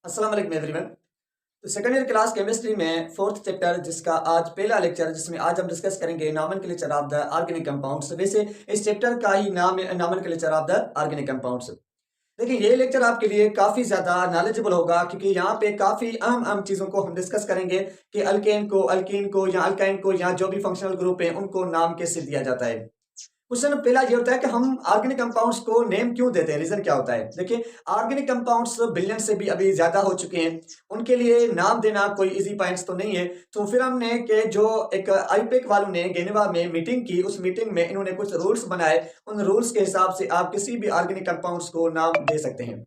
अस्सलाम वालेकुम एवरीवन। तो सेकंड ईयर क्लास केमिस्ट्री में फोर्थ चैप्टर जिसका आज पहला लेक्चर है, जिसमें आज हम डिस्कस करेंगे nomenclature of the organic compounds. वैसे इस चैप्टर का ही नाम है nomenclature of the organic compounds. देखिए ये लेक्चर आपके लिए काफी ज्यादा नॉलेजेबल होगा, क्योंकि यहाँ पे काफी अहम अहम चीजों को हम डिस्कस करेंगे कि अल्केन को, अल्कीन को या अल्काइन को या जो भी फंक्शनल ग्रुप है उनको नाम कैसे दिया जाता है। क्वेश्चन पहला ये होता है कि हम ऑर्गेनिक कंपाउंड्स को नेम क्यों देते हैं, रीजन क्या होता है। देखिए ऑर्गेनिक कंपाउंड्स बिलियन से भी अभी ज्यादा हो चुके हैं, उनके लिए नाम देना कोई इजी पॉइंट्स तो नहीं है। तो फिर हमने कि जो एक आईपेक वालों ने जेनेवा में मीटिंग की, उस मीटिंग में इन्होंने कुछ रूल्स बनाए। उन रूल्स के हिसाब से आप किसी भी ऑर्गेनिक कंपाउंड्स को नाम दे सकते हैं।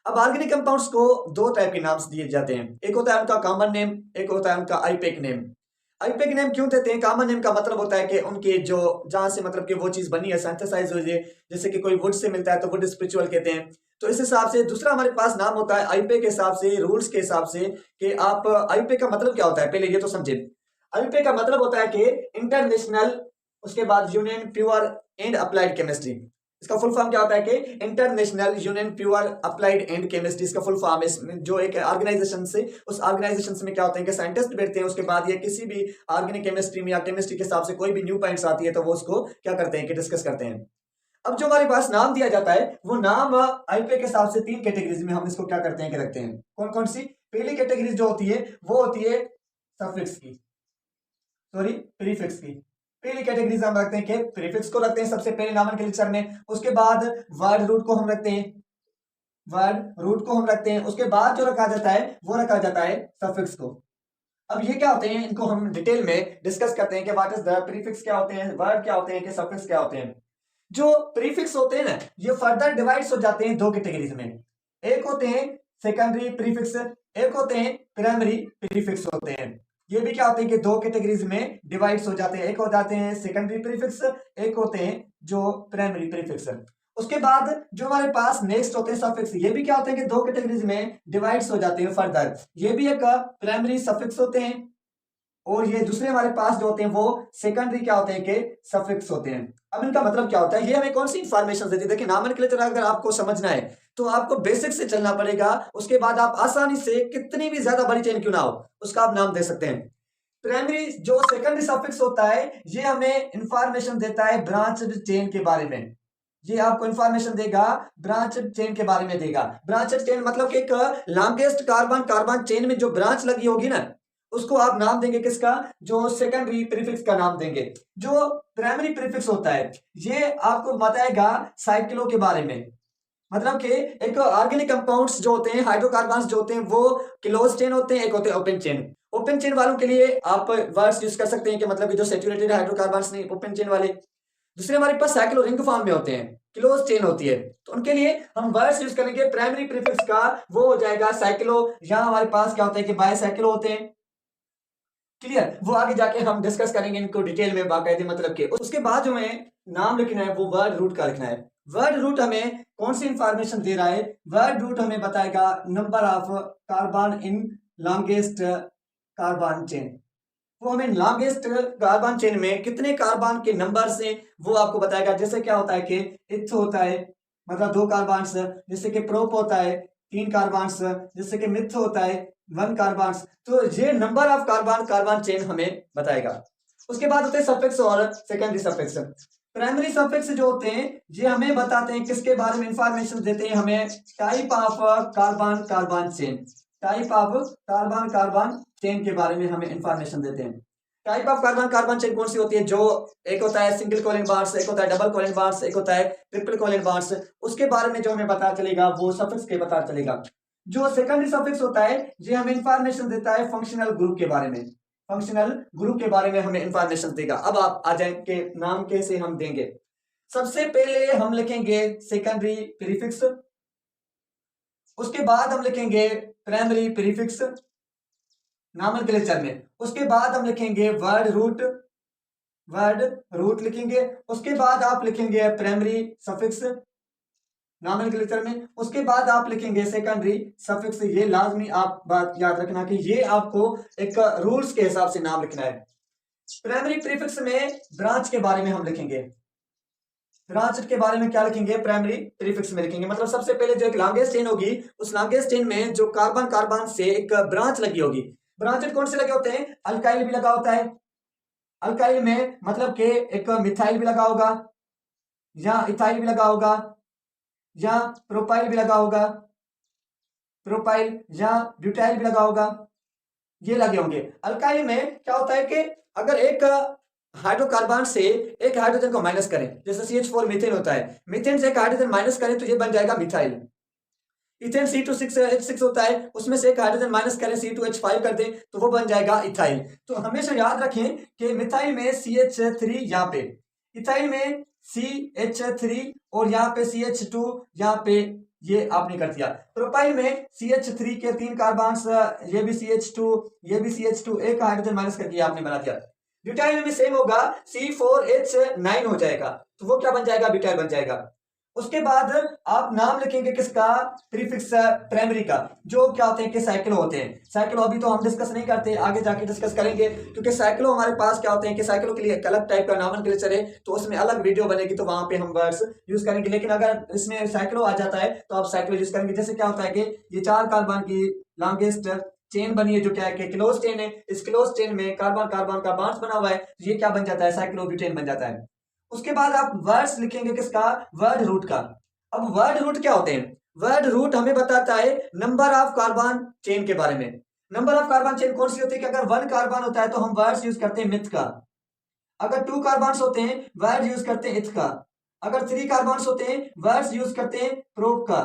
अब ऑर्गेनिक कंपाउंड्स को दो टाइप के नाम्स दिए जाते हैं, एक होता है उनका कॉमन नेम, एक होता है उनका आईपेक नेम। आईपेक नेम क्यों देते हैं? कॉमन नेम का मतलब होता है कि उनके जो जहां से मतलब कि वो चीज बनी है, सिंथेसाइज हुई है, जैसे कि कोई वुड से मिलता है तो वुड स्पिरिचुअल कहते हैं। तो इस हिसाब से दूसरा हमारे पास नाम होता है आईपेक के हिसाब से, रूल्स के हिसाब से कि आप आईपेक का मतलब क्या होता है पहले ये तो समझे। आईपेक का मतलब होता है कि इंटरनेशनल, उसके बाद union pure and applied chemistry. इसका फुल फॉर्म क्या होता है कि international union pure applied and chemistry. इसका फुल फॉर्म है जो एक ऑर्गेनाइजेशन से, उस ऑर्गेनाइजेशन में क्या होते हैं कि साइंटिस्ट बैठते हैं, उसके बाद ये किसी भी ऑर्गेनिक केमिस्ट्री में या केमिस्ट्री के हिसाब से कोई भी न्यू पॉइंट्स आती है तो वो उसको क्या करते हैं कि डिस्कस करते हैं। अब जो हमारे पास नाम दिया जाता है वो नाम आईपीए के हिसाब से तीन कैटेगरीज में हम इसको क्या करते हैं कि रखते हैं। कौन कौन सी? पहली कैटेगरी जो होती है वो होती है सफिक्स की, सॉरी प्रीफिक्स की। पहली कैटेगरी हम रखते हैं कि प्रीफिक्स को रखते हैं सबसे पहले नॉमेनक्लेचर में। उसके बाद वर्ड रूट को हम रखते हैं, वर्ड रूट को हम रखते हैं। उसके बाद जो रखा जाता है वो रखा जाता है सफिक्स को। अब ये क्या होते हैं, इनको हम डिटेल में डिस्कस करते हैं कि व्हाट इज द प्रीफिक्स, क्या होते हैं वर्ड, क्या होते हैं कि सफिक्स क्या होते हैं। जो प्रीफिक्स होते हैं ना, ये फर्दर डिवाइड्स हो जाते हैं दो कैटेगरीज में। एक होते हैं सेकेंडरी प्रीफिक्स, एक होते हैं प्राइमरी प्रीफिक्स होते हैं। ये भी क्या होते हैं कि दो कैटेगरीज में डिवाइड्स हो जाते हैं, एक हो जाते हैं सेकेंडरी प्रीफिक्स, एक होते हैं जो प्राइमरी प्रीफिक्स। उसके बाद जो हमारे पास नेक्स्ट होते हैं सफिक्स, ये भी क्या होते हैं कि दो कैटेगरीज में डिवाइड्स हो जाते हैं फर्दर। ये भी एक प्राइमरी सफिक्स होते हैं और ये दूसरे हमारे पास जो होते हैं वो सेकेंडरी क्या होते हैं कि सफिक्स होते हैं। अब इनका मतलब क्या होता है, ये हमें कौन सी इंफॉर्मेशन देती है। देखिए नॉमेनक्लेचर अगर आपको समझना है तो आपको बेसिक से चलना पड़ेगा, उसके बाद आप आसानी से कितनी भी ज्यादा बड़ी चेन क्यों ना हो उसका आप नाम दे सकते हैं। प्राइमरी जो सेकेंडरी सफिक्स होता है ये हमें इंफॉर्मेशन देता है ब्रांच चेन के बारे में। ये आपको इंफॉर्मेशन देगा, ब्रांच चेन के बारे में देगा। ब्रांच चेन मतलब कि एक लॉन्गेस्ट कार्बन कार्बन चेन में जो ब्रांच लगी होगी ना, उसको आप नाम देंगे किसका? जो सेकेंडरी प्रीफिक्स का नाम देंगे। जो प्राइमरी प्रीफिक्स होता है ये आपको बताएगा साइक्लो के बारे में। मतलब कि एक ऑर्गेनिक कंपाउंड्स जो होते हैं, हाइड्रोकार्बन्स जो होते हैं वो क्लोज चेन होते हैं, एक होते हैं ओपन चेन। ओपन चेन वालों के लिए आप वर्ड्स यूज कर सकते हैं कि मतलब कि जो सैचुरेटेड हाइड्रोकार्बन्स नहीं, ओपन चेन वाले। दूसरे हमारे पास साइक्लो रिंग फॉर्म में होते हैं, क्लोज चेन होती है, तो उनके लिए हम वर्ड्स यूज करेंगे प्राइमरी प्रीफिक्स का, वो हो जाएगा साइक्लो। यहां हमारे पास क्या होता है कि बायसाइक्लो होते हैं। क्लियर? वो आगे जाके हम डिस्कस करेंगे इनको डिटेल में बाकायदे मतलब के। उसके बाद जो हमें नाम लिखना है वो वर्ड रूट का लिखना है। वर्ड रूट हमें कौन सी इंफॉर्मेशन दे रहा है? वर्ड रूट हमें बताएगा number of carbon in longest carbon chain. वो हमें लॉन्गेस्ट कार्बन चेन में कितने कार्बन के नंबर से वो आपको बताएगा। जैसे क्या होता है कि इथ होता है मतलब दो कार्बन, जैसे कि प्रोप होता है तीन कार्बन, जैसे कि मिथ होता है वन कार्बन। तो ये number of carbon carbon chain हमें बताएगा। उसके बाद होते हैं सफिक्स और सेकेंडरी सफिक्स। प्राइमरी सफिक्स जो होते हैं ये हमें बताते हैं किसके बारे में इंफॉर्मेशन देते हैं हमें, type of carbon carbon chain. Type of carbon carbon chain के बारे में हमें इंफॉर्मेशन देते हैं। Type of carbon carbon chain कौन सी होती है? जो एक होता है सिंगल कोवेलेंट बॉन्ड्स, एक होता है डबल कोवेलेंट बॉन्ड्स, एक होता है ट्रिपल कोवेलेंट बॉन्ड्स। उसके बारे में जो हमें पता चलेगा वो सफिक्स के पता चलेगा। जो सेकेंडरी सफिक्स होता है ये हमें इंफॉर्मेशन देता है फंक्शनल ग्रुप के बारे में। फंक्शनल ग्रुप के बारे में हमें इंफॉर्मेशन देगा। अब आप आ जाए कि नाम कैसे हम देंगे। सबसे पहले हम लिखेंगे सेकेंडरी प्रीफिक्स, उसके बाद हम लिखेंगे प्राइमरी प्रीफिक्स नॉमेनक्लेचर में। उसके बाद हम लिखेंगे वर्ड रूट, वर्ड रूट लिखेंगे। उसके बाद आप लिखेंगे प्राइमरी सफिक्स नॉमेनक्लेचर में। उसके बाद आप लिखेंगे सेकेंडरी सफिक्स। ये लाजमी आप बात याद रखना कि ये आपको एक रूल्स के हिसाब से नाम लिखना है। प्राइमरी प्रीफिक्स में ब्रांच के बारे में हम लिखेंगे। ब्रांचेड के बारे में क्या लिखेंगे, प्राइमरी प्रीफिक्स में लिखेंगे। मतलब सबसे पहले जो एक लॉन्गेस्ट चेन होगी, उस लॉन्गेस्ट चेन में जो कार्बन कार्बन से एक ब्रांच लगी होगी। ब्रांचेड कौन से लगे होते हैं, अल्काइल भी लगा होता है, अल्काइल में मतलब कि एक मिथाइल भी लगा होगा, या इथाइल भी लगा होगा, या प्रोपाइल भी लगा होगा, प्रोपाइल या ब्यूटाइल भी लगा होगा, ये लगे होंगे। अल्काइल में क्या होता है कि अगर एक हाइड्रोकार्बन से एक हाइड्रोजन को माइनस करें, जैसे CH4 मीथेन होता है, मीथेन से एक हाइड्रोजन माइनस करें तो ये बन जाएगा मिथाइल। इथेन C2H6 होता है, उसमें से एक हाइड्रोजन माइनस करें C2H5 कर दें तो वो बन जाएगा इथाइल। तो हमेशा याद रखें कि मिथाइल में CH3 यहाँ पे, इथाइल में CH3 और यहाँ पे CH2, यहाँ पे ये आपने कर दिया। प्रोपाइल में CH3 के 3 कार्बन्स, ये भी CH2, ये भी CH2, एक हाइड्रोजन माइनस करके आपने बना दिया। ब्यूटाइल में भी सेम होगा, C4H9 हो जाएगा, तो वो क्या बन जाएगा, ब्यूटाइल बन जाएगा। उसके बाद आप नाम लिखेंगे किसका, प्रीफिक्स प्राइमरी का, जो क्या होते हैं कि साइक्लो होते हैं। साइक्लो अभी तो हम डिस्कस नहीं करते, आगे जाके डिस्कस करेंगे, क्योंकि साइक्लो हमारे पास क्या होते हैं कि साइक्लो के लिए एक अलग टाइप का नॉमेनक्लेचर है, तो उसमें अलग वीडियो बनेगी, तो वहां पे हम वर्ड्स यूज करेंगे। लेकिन अगर इसमें साइक्लो आ जाता है तो आप साइक्लो यूज करेंगे। जैसे क्या होता है कि ये 4 कार्बन की लॉन्गेस्ट चेन बनी है, जो क्या है कि क्लोज चेन है, इस क्लोज चेन में कार्बन कार्बन का बॉन्ड्स बना हुआ है, ये क्या बन जाता है, साइक्लोब्यूटेन बन जाता है। उसके बाद आप वर्ड्स लिखेंगे किसका, वर्ड रूट का। अब वर्ड रूट क्या होते हैं, वर्ड रूट हमें बताता है नंबर ऑफ कार्बन चेन के बारे में। नंबर ऑफ कार्बन चेन कौन सी होती है कि अगर 1 कार्बन होता है तो हम वर्ड्स यूज करते हैं मिथ का, अगर 2 कार्बन होते हैं वर्ड यूज करते हैं इथ का, अगर 3 कार्बन होते हैं वर्ड्स यूज करते हैं प्रोप का,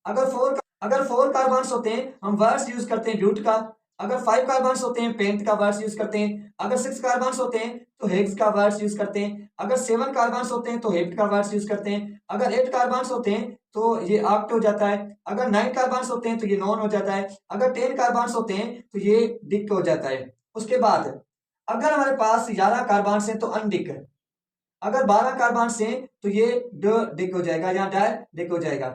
अगर 4 कार्बन होते हैं हम वर्ड्स यूज करते हैं ब्यूट का, अगर 5 कार्बन होते हैं पेंट का वर्ड्स यूज करते हैं, अगर 6 कार्बन होते हैं तो हेग्स का वर्ड्स यूज करते हैं, अगर 7 कार्बन होते हैं तो हेप्ट का वर्ड्स यूज करते हैं, अगर 8 कार्बन होते हैं तो ये ऑक्ट हो जाता है, अगर 9 कार्बन होते हैं तो ये नॉन हो जाता है, अगर 10 कार्बन होते हैं तो ये डिक हो जाता है। उसके बाद अगर हमारे पास 11 कार्बन हैं तो अनडिक, अगर 12 कार्बन हैं तो ये डिक हो जाएगा या डाई डिक हो जाएगा,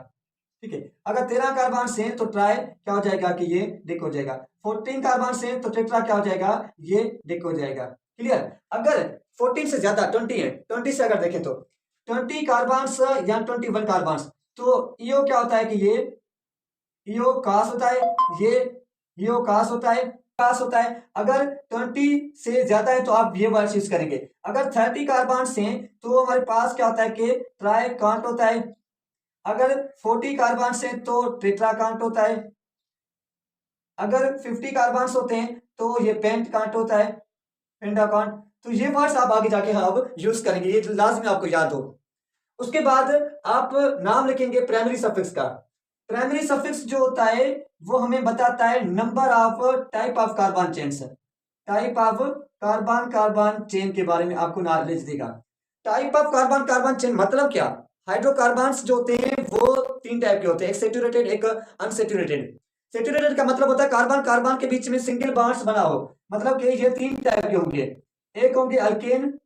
ठीक है। अगर 13 कार्बन से तो ट्राई क्या हो जाएगा कि ये डिक हो जाएगा, 14 कार्बन से तो टेट्रा क्या हो जाएगा, ये डिक हो जाएगा। क्लियर। अगर 14 से ज्यादा 20 है, 20 से अगर देखें तो 20 कार्बन या 21 कार्बन, तो ईओ क्या होता है कि ये ईओ कास होता है, ये ईओ कास होता है, कास होता है। अगर 20 से ज्यादा है तो आप ये वर्ड यूज करेंगे। अगर 30 कार्बन से तो हमारे पास क्या होता है कि ट्राई कांट होता है, अगर 40 कार्बन से तो टेट्रा कांट होता है, अगर 50 कार्बन होते हैं तो ये पेंट कांट होता है, पेंटा कांट। तो ये वर्ड्स आप आगे जाके अब यूज करेंगे, ये लाजमी आपको याद हो। उसके बाद आप नाम लिखेंगे प्राइमरी सफिक्स का। प्राइमरी सफिक्स जो होता है वो हमें बताता है number of type of carbon chains, type of carbon carbon chain के बारे में आपको नॉलेज देगा। Type of carbon carbon chain मतलब क्या, हाइड्रोकार्बन्स जो होते हैं वो 3 टाइप के होते हैं, एक सेचुरेटेड एक अनसेचुरेटेड। सेचुरेटेड का मतलब होता है कार्बन कार्बन के बीच में सिंगल बॉन्ड्स बना हो, मतलब कि ये 3 टाइप के होंगे, एक होंगे अल्केन,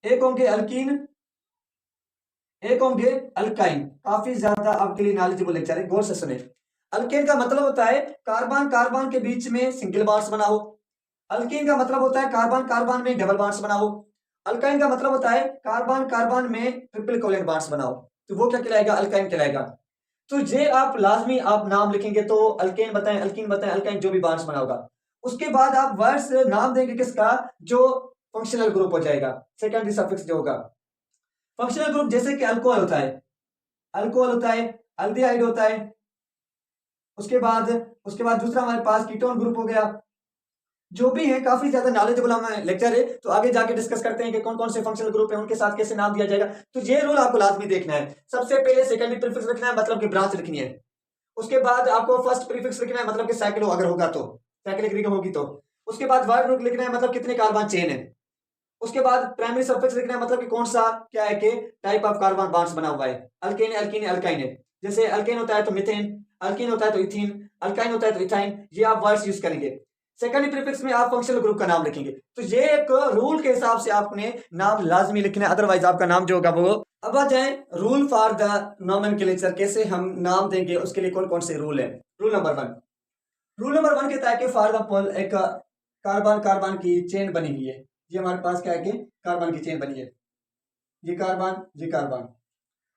एक होंगे अल्कीन, एक होंगे अल्काइन। काफी ज्यादा आपके लिए नॉलेजेबल लेक्चर है, गौर से सुने। अल्केन का मतलब होता है कार्बन कार्बन के बीच में सिंगल बॉन्ड्स बना हो, अल्कीन का मतलब होता है कार्बन कार्बन में डबल बॉन्ड्स बना हो, अल्काइन का मतलब होता है कार्बन कार्बन में ट्रिपल कोवेलेंट बॉन्ड्स बना हो, तो वो क्या कहलाएगा, अल्काइन कहलाएगा। तो ये आप लाजमी आप नाम लिखेंगे, तो अल्केन बताएं, अल्कीन बताएं, अल्काइन, जो भी बॉन्ड्स बना होगा। उसके बाद आप वर्ड्स नाम देंगे किसका, जो फंक्शनल ग्रुप हो जाएगा, सेकेंडरी सफिक्स जो होगा। फंक्शनल ग्रुप जैसे कि अल्कोहल होता है, अल्कोहल होता है, अल्डिहाइड होता है। उसके बाद दूसरा हमारे पास कीटोन ग्रुप हो गया। जो भी है काफी ज्यादा नॉलेजेबल हमें लेक्चर है, तो आगे जाके डिस्कस करते हैं कि कौन कौन से फंक्शनल ग्रुप है, उनके साथ कैसे नाम दिया जाएगा। तो ये रूल आपको लाजमी देखना है। सबसे पहले सेकेंडरी प्रीफिक्स लिखना है, मतलब कि ब्रांच लिखनी है। उसके बाद आपको फर्स्ट प्रीफिक्स लिखना है, मतलब कि साइक्लो अगर होगा तो, साइक्लिक रिंग होगी तो। उसके बाद वर्ड रूट लिखना है, मतलब कितने कार्बन चेन है। उसके बाद प्राइमरी सफिक्स लिखना है, मतलब कि कौन सा क्या है कि टाइप ऑफ कार्बन बॉन्ड्स बना हुआ है, अल्केन अल्कीन अल्काइन है। जैसे अल्केन होता है तो मीथेन, अल्कीन होता है तो इथीन, अल्काइन होता है तो इथाइन, ये आप वर्ड्स यूज करेंगे। सेकेंडरी प्रीफिक्स में आप फंक्शनल ग्रुप का नाम लिखेंगे। तो ये एक रूल के हिसाब से आपने नाम लाजमी लिखना है, अदरवाइज आपका नाम जो होगा वो। अब आ जाए रूल फॉर द नोमेनक्लेचर, कैसे हम नाम देंगे, उसके लिए कौन कौन से रूल है। रूल नंबर 1, रूल नंबर 1 कहता है कि फॉर एग्जांपल एक कार्बन कार्बन की चेन बनी हुई है, ये हमारे पास क्या है कि कार्बन की चेन बनी है। ये कार्बन, ये कार्बन।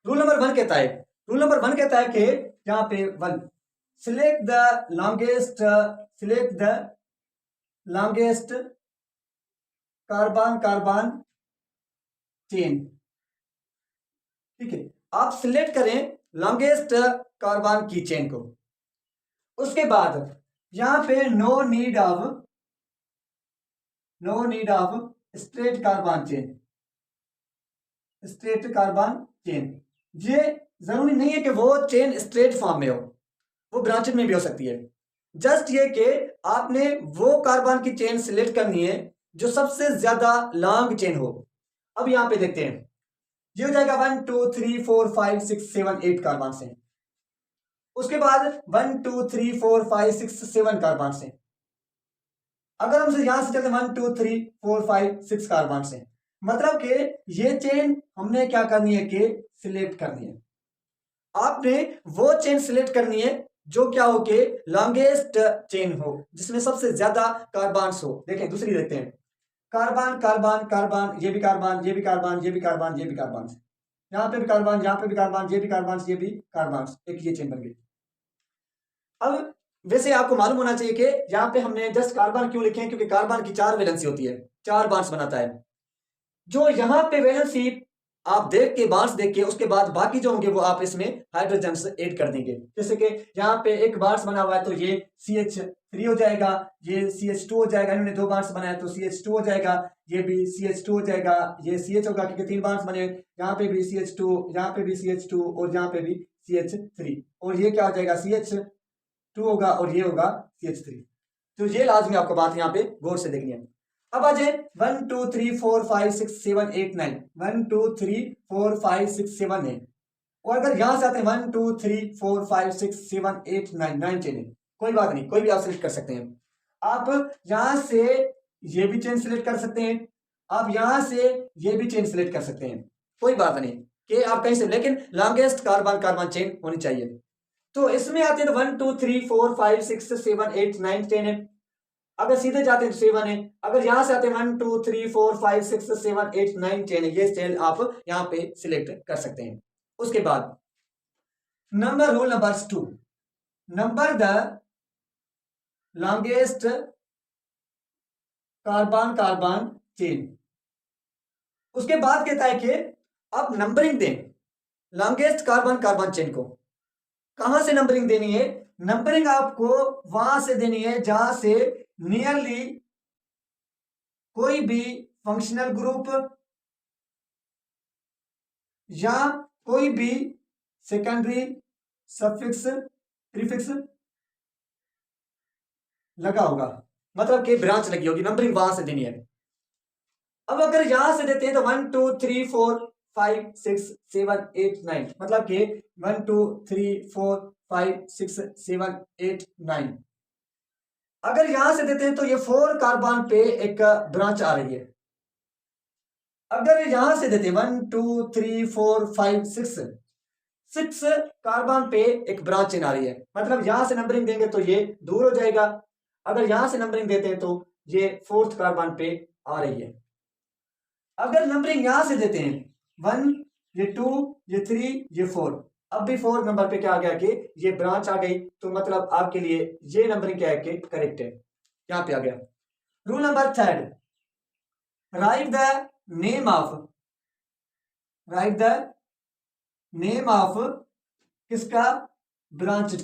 रूल नंबर 1 कहता है, रूल नंबर 1 कहता है कि यहाँ पे 1 select the longest carbon carbon chain. ठीक है, आप सिलेक्ट करें लॉन्गेस्ट कार्बन की चेन को। उसके बाद यहां पे no need of straight carbon chain, straight carbon chain. ये जरूरी नहीं है कि वो चेन स्ट्रेट फॉर्म में हो, वो ब्रांचेड में भी हो सकती है। जस्ट ये कि आपने वो कार्बन की चेन सिलेक्ट करनी है जो सबसे ज्यादा लॉन्ग चेन हो। अब यहां पे देखते हैं, ये हो जाएगा 1 2 3 4 5 6 7 8 कार्बन से। उसके बाद 1 2 3 4 5 6 7 कार्बन से। अगर हमसे यहां से चलते 1 2 3 4 5 6 कार्बन से, मतलब कि ये चेन हमने क्या करनी है कि सिलेक्ट करनी है। आपने वो चेन सिलेक्ट करनी है जो क्या हो के लॉन्गेस्ट चेन हो, जिसमें सबसे ज्यादा कार्बन हो। देखें दूसरी देखते हैं, कार्बन कार्बन कार्बन, ये भी कार्बन, ये भी कार्बन, ये भी कार्बन, ये भी कार्बन, यहाँ पे भी कार्बन, यहाँ पे भी कार्बन, ये भी कार्बन, ये भी कार्बन, एक ये चेन बन गई। अब वैसे आपको मालूम होना चाहिए कि यहाँ पे हमने जस्ट कार्बन क्यों लिखे हैं, क्योंकि कार्बन की 4 वैलेंसी होती है, 4 बॉन्ड्स बनाता है। जो यहाँ पे वैलेंसी आप देख के बॉन्ड्स देख के उसके बाद बाकी जो होंगे वो आप इसमें हाइड्रोजन ऐड कर देंगे। जैसे कि यहाँ पे एक बॉन्ड्स बना हुआ है तो ये CH3 हो जाएगा, ये CH2 हो जाएगा। इन्होंने 2 बॉन्ड्स बनाया तो CH2 हो जाएगा, ये भी CH2 हो जाएगा, ये CH होगा क्योंकि 3 बॉन्ड्स बने। यहाँ पे भी CH2, यहाँ पे भी CH2 और यहाँ पे भी CH3, और ये क्या हो जाएगा CH2 होगा और ये होगा CH3। तो ये लाजमी आपको बात यहाँ पे गौर से देखनी है। अब आ जाए 1 2 3 4 5 6 7 8 9, 1 2 3 4 5 6 7 8। और अगर यहां से आते हैं 1 2 3 4 5 6 7 8 9, 9 चेन, कोई बात नहीं, कोई भी आप सिलेक्ट कर सकते हैं। आप यहां से ये भी चेन सिलेक्ट कर सकते हैं, आप यहां से ये भी चेन सिलेक्ट कर सकते हैं, कोई बात नहीं कि आप कहीं से, लेकिन लॉन्गेस्ट कार्बन कार्बन चेन होनी चाहिए। तो इसमें आते हैं 1 2 3 4 5 6 7 8 9 10 है। अगर सीधे जाते हैं तो 7 है। अगर यहां से आते हैं 1 2 3 4 5 6 7 8 9 10 है, ये सेल आप यहां पे सिलेक्ट कर सकते हैं। उसके बाद rule number 2, number the longest carbon carbon chain. उसके बाद कहता है कि आप नंबरिंग दें लॉन्गेस्ट कार्बन कार्बन चेन को। कहां से नंबरिंग देनी है? नंबरिंग आपको वहां से देनी है जहां से नियरली कोई भी फंक्शनल ग्रुप या कोई भी सेकेंडरी सफिक्स प्रीफिक्स लगा होगा, मतलब कि ब्रांच लगी होगी, नंबरिंग वहां से देनी है। अब अगर यहां से देते हैं तो 1 2 3 4 5 6 7 8 9, मतलब कि 1 2 3 4 5 6 7 8 9। अगर यहां से देते हैं तो ये 4 कार्बन पे एक ब्रांच आ रही है। अगर यहां से देते हैं 1 2 3 4 5 6 कार्बन पे एक ब्रांच आ रही है, मतलब यहां से नंबरिंग देंगे तो ये दूर हो जाएगा। अगर यहां से नंबरिंग देते हैं तो ये 4th कार्बन पे आ रही है। अगर नंबरिंग यहां से देते हैं 1, ये 2, ये 3, ये 4, अब भी 4 नंबर पे क्या आ गया कि ये ब्रांच आ गई, तो मतलब आपके लिए ये नंबरिंग क्या है कि करेक्ट है, यहां पे आ गया। Rule number 3, right the name of किसका? ब्रांचेड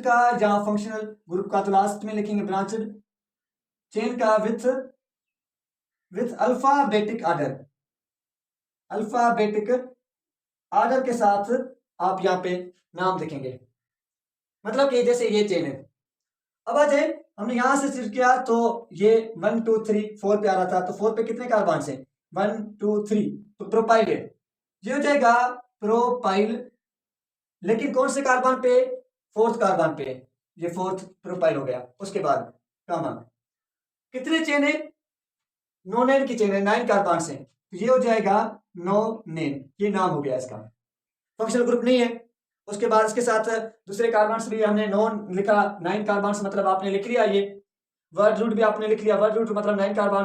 का, जहां फंक्शनल ग्रुप का तो लास्ट में लिखेंगे ब्रांचेड, चेन का विथ अल्फाबेटिक आर्डर के साथ आप यहाँ पे नाम लिखेंगे, मतलब कि जैसे ये चेन है। अब आ जाए, हमने यहां से सिलेक्ट किया तो ये 1 2 3 4 पे आ रहा था, तो 4 पे कितने कार्बन है? 1 2 3, तो प्रोपाइल है, ये हो जाएगा प्रोपाइल। लेकिन कौन से कार्बन पे? 4th कार्बन पे, ये 4th प्रोपाइल हो गया। उसके बाद कामा, कितने चेन है? नोनेन की चेन है, 9 कार्बन से, तो ये हो जाएगा नोनेन, ये नाम हो गया इसका, फंक्शनल ग्रुप नहीं है। उसके बाद इसके साथ दूसरे कार्बन भी हमने नॉन लिखा, 9 कार्बन मतलब आपने लिख लिया, ये वर्ड रूट भी आपने लिख लिया, वर्ड रूट मतलब 9 कार्बन।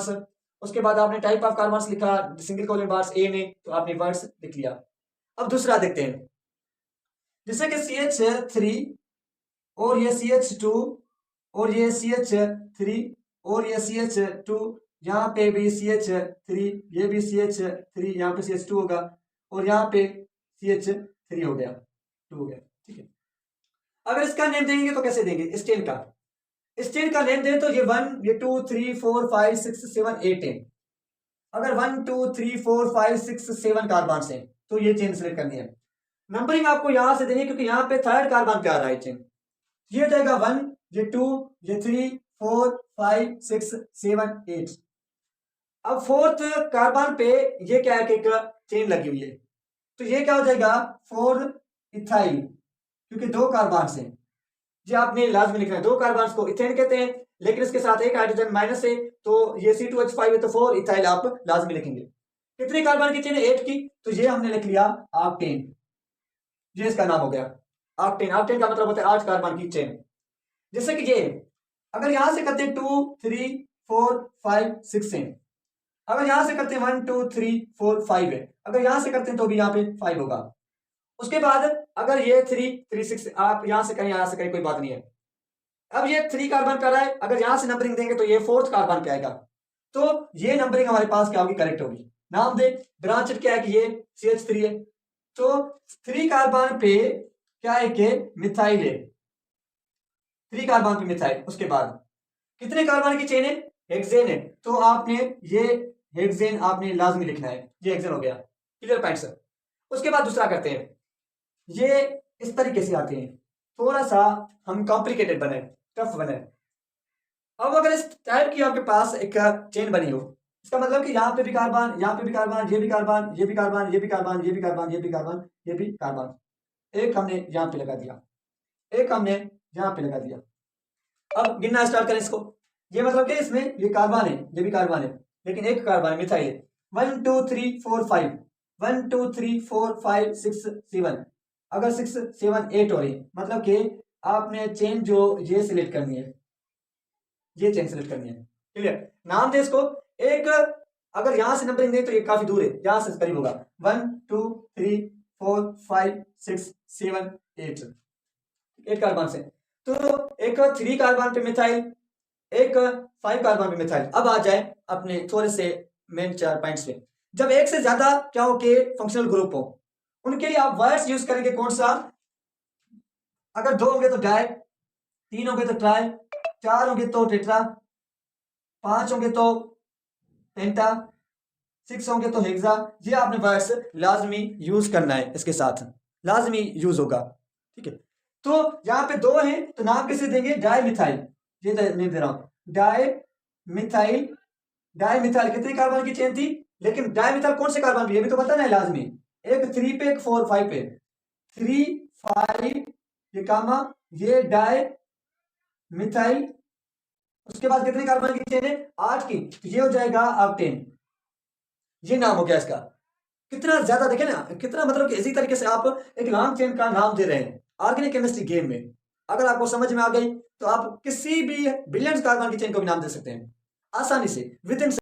उसके बाद आपने टाइप ऑफ कार्बन्स लिखा, सिंगल कोलन बार्स ए ने, तो आपने वर्ड्स लिख लिया। अब दूसरा देखते हैं, जैसे कि CH3 और ये CH2 और ये CH3 और ये CH2, यहाँ पे भी CH3, ये भी CH3, यहाँ पे CH2 होगा और यहाँ पे CH3 हो गया, 2 हो गया, ठीक है। अगर इसका नेम देंगे तो कैसे देंगे? स्टेन का, स्टेन का नेम दें तो ये 1, ये 2, 3, 4, 5, 6, 7, 8 है। अगर 1, 2, 3, 4, 5, 6, 7 कार्बन है तो ये चेन सेलेक्ट करनी है। नंबरिंग आपको यहां से देनी है क्योंकि यहाँ पे थर्ड कार्बन पे आ रहा है चेन। ये हो जाएगा 1, ये 2, ये 3, 4, 5, 6, 7, 8। अब फोर्थ कार्बन पे ये क्या है कि एक चेन लगी हुई है, तो ये क्या हो जाएगा 4 इथाइल, क्योंकि 2 कार्बन हैं। ये आपने लाजमी लिखना है, 2 कार्बन को इथेन कहते हैं, लेकिन इसके साथ एक हाइड्रोजन माइनस है, तो ये C2H5 है, तो 4 इथाइल आप लाजमी लिखेंगे। कितने कार्बन की चेन है? 8 की, तो ये हमने लिख लिया ऑक्टेन, ये इसका नाम हो गया ऑक्टेन। ऑक्टेन का मतलब होता है 8 कार्बन की चेन। जैसे कि ये अगर यहां से करते हैं 2, 3, 4, 5, 6 है, अगर यहां से करते हैं 1, 2, 3, 4, 5 है, अगर यहां से करते हैं तो भी यहाँ पे 5 होगा। उसके बाद अगर ये 3, 3, 6, आप यहां से करें यहां से करें कोई बात नहीं है। अब ये 3 कार्बन पे आ रहा है, अगर यहां से नंबरिंग देंगे तो ये 4th कार्बन पे आएगा, तो ये नंबरिंग हमारे पास क्या होगी? करेक्ट होगी। नाम दे, ब्रांच क्या है कि ये CH3 है, तो 3 कार्बन पे क्या है कि मिथाइल है, 3 कार्बन पे मिथाइल। उसके बाद कितने कार्बन की चेन है? हेक्सेन है, तो आपने ये हेक्सेन आपने लाजमी लिखना है, ये हेक्सेन हो गया। Clear point sir? उसके बाद दूसरा करते हैं, ये इस तरीके से आते हैं, थोड़ा सा हम कॉम्प्लिकेटेड बने, टफ बने। अब अगर इस टाइप की आपके पास एक चेन बनी हो, इसका मतलब कि यहाँ पे भी कार्बन, यहाँ पे भी कार्बन, ये भी कार्बन, ये भी कार्बन, ये भी कार्बन, ये भी कार्बन, ये भी कार्बन, ये भी कार्बन, एक हमने यहाँ पे लगा दिया, एक हमने यहाँ पे लगा दिया। अब गिनना स्टार्ट करें इसको, ये मतलब कि इसमें ये कार्बन है, ये भी कार्बन है, लेकिन एक कार्बन है, मिथाइल है। 1, 2, 3, 4, 5, 1, 2, 3, 4, 5, 6, 7, अगर 6, 7, 8 हो रही, मतलब कि आपने चेन जो ये सिलेक्ट करनी है, ये चेन सिलेक्ट करनी है। क्लियर? नाम दे इसको। एक अगर यहां से नंबरिंग दें तो ये काफी दूर है, यहां से करीब होगा 1, 2, 3, 4, 5, 6, 7, 8 कार्बन से, तो एक 3 कार्बन पे मिथाइल, एक 5 कार्बन पे मिथाइल। अब आ जाए अपने थोड़े से मेन 4 पॉइंट्स पे। जब एक से ज्यादा क्या हो के फंक्शनल ग्रुप हो, उनके लिए आप वर्ड्स यूज करेंगे कौन सा? अगर 2 होंगे तो डाई, 3 होंगे तो ट्राई, 4 होंगे तो टेट्रा, 5 होंगे तो पेंटा, 6 होंगे तो हेक्सा। ये आपने वर्ड्स लाजमी यूज करना है, इसके साथ लाजमी यूज होगा, ठीक है। तो यहाँ पे 2 हैं तो नाम कैसे देंगे? डाई मिथाइल, ये नेम दे रहा हूं, डाई मिथाइल। डाई मिथाइल कितने कार्बन की चेन थी, लेकिन डाई मिथाइल कौन से कार्बन पे, ये भी तो बताना है लाजमी। एक 3 पे, एक 4, 5 पे, 3, 5, ये कामा, ये डाई मिथाइल। उसके बाद कितने कार्बन की चेन है? 8 की, तो ये हो जाएगा ऑक्टेन। ये नाम हो गया इसका। कितना ज्यादा देखे ना, कितना मतलब कि इसी तरीके से आप एक लॉन्ग चेन का नाम दे रहे हैं ऑर्गेनिक केमिस्ट्री गेम में। अगर आपको समझ में आ गई तो आप किसी भी बिलियंस कार्बन की चेन को भी नाम दे सकते हैं आसानी से, विद इन